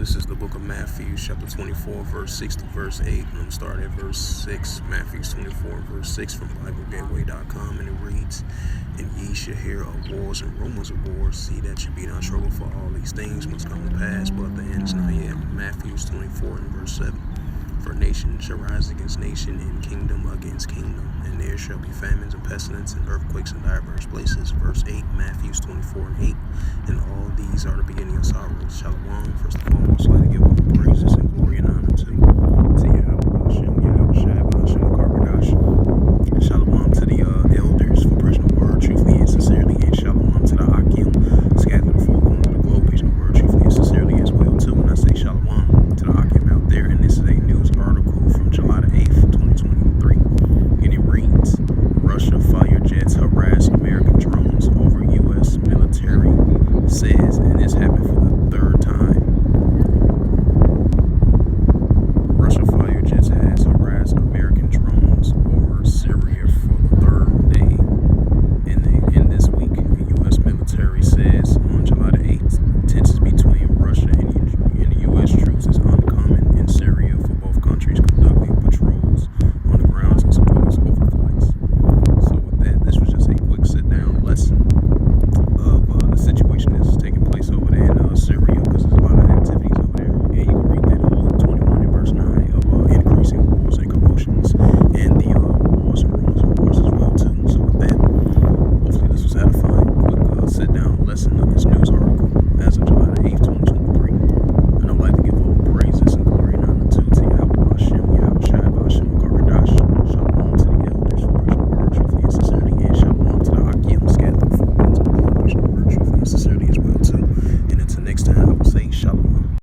This is the book of Matthew, chapter 24, verse 6 to verse 8. And I'm going to start at verse 6. Matthew 24, verse 6 from BibleGateway.com. And it reads, "And ye shall hear of wars and rumors of wars. See that you be not troubled, for all these things must come to pass, but the end is not yet." Matthew 24 and verse 7. "For nation shall rise against nation, and kingdom against kingdom. And there shall be famines and pestilence and earthquakes in diverse places." Verse 8, Matthew 24 and 8. "And all these are the beginning of sorrows." Shalom. First and foremost, I'd like to give all praises